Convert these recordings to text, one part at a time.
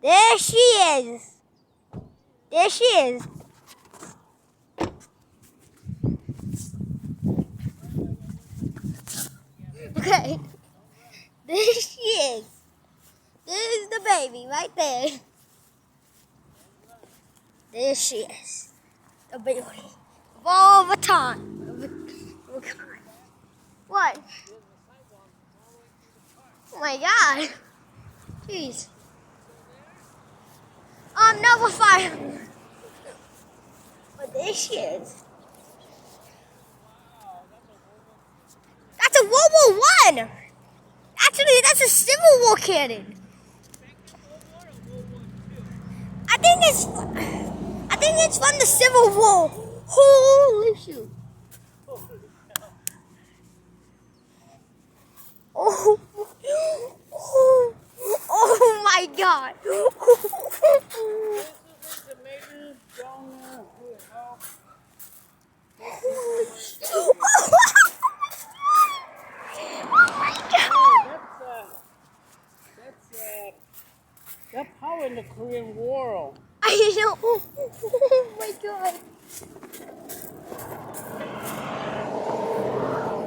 There she is. There she is. Okay. There she is. There's the baby right there. There she is. The baby. Of all the time. What? Oh my God. Jeez. Number 5. But there she is. That's a World War I. Actually, that's a Civil War cannon. I think it's from the Civil War. Holy shoot. Oh, oh my God. That's power in the Korean War. I know. Oh my God.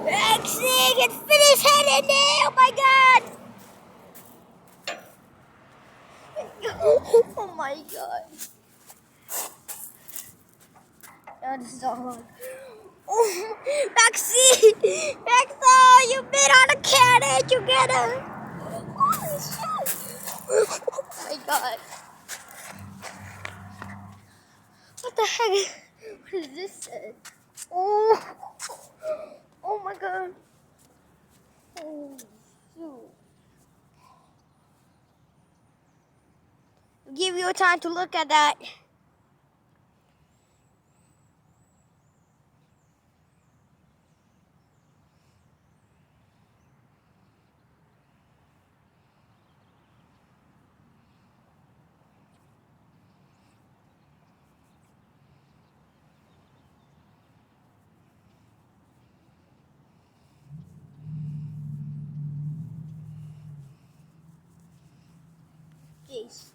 Rexy, can fit his head in there. Oh my God. Oh my God. That is so hard. Oh, Rexy! Rexo, you've been on a cannon together. Holy shit. Oh my God. What the heck? What is this say? Oh, oh my God. Oh, shoot. I'll give you time to look at that. Jeez.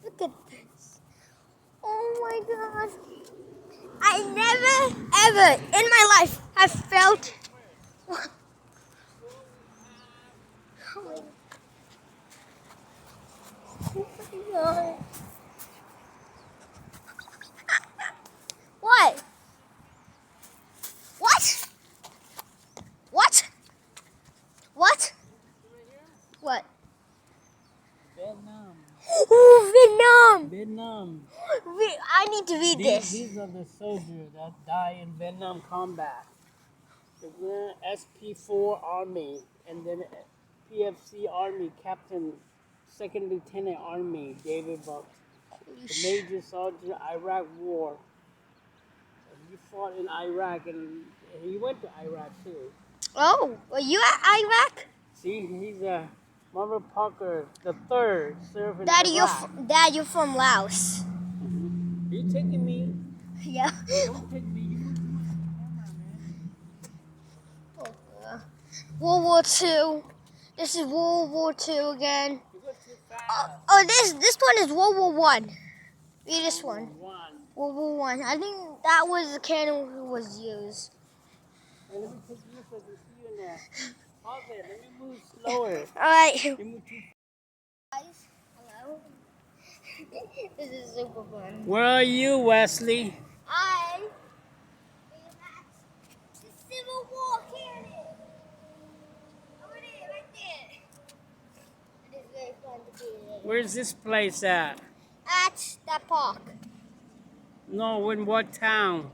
Look at this. Oh my God. I never, ever in my life have felt. Oh my God. What? What? What? What? What? Vietnam. Oh, Vietnam. Vietnam. I need to read this. These are the soldiers that die in Vietnam combat. The SP4 Army and then PFC Army Captain, Second Lieutenant Army David Buck, the Major Sergeant Iraq War. He fought in Iraq and he went to Iraq too. Oh, were you at Iraq? See, he's a Marvin Parker the third served in Daddy, Iraq. you're from Laos. Are you taking me? Yeah. Don't take me. You put too much on camera, man. World War II. This is World War II again. You go too fast. Oh, this one is World War I. Read this one. One. World War I. I think that was the cannon that was used. Hey, let me take you so I can see you in there. Pause it. Let me move slower. Alright. You move too Guys, hello. This is super fun. Where are you, Wesley? I am at the Civil War cannon. Over there, right there. It is very fun to be there. Where's this place at? At that park. No, in what town?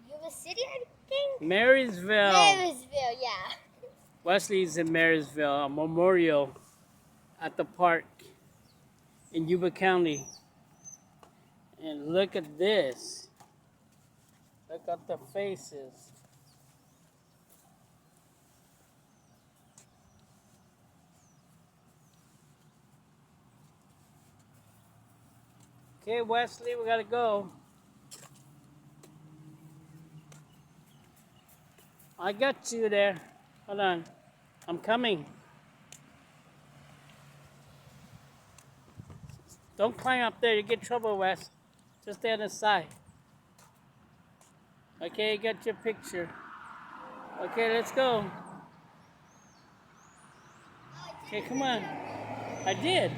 Yuba City, I think? Marysville. Marysville, yeah. Wesley's in Marysville, a memorial at the park in Yuba County. And look at this. Look at the faces. Okay, Wesley, we gotta go. I got you there. Hold on. I'm coming. Don't climb up there. You get trouble, Wes. Just stay on the side. Okay, got your picture. Okay, let's go. Okay, come on. I did.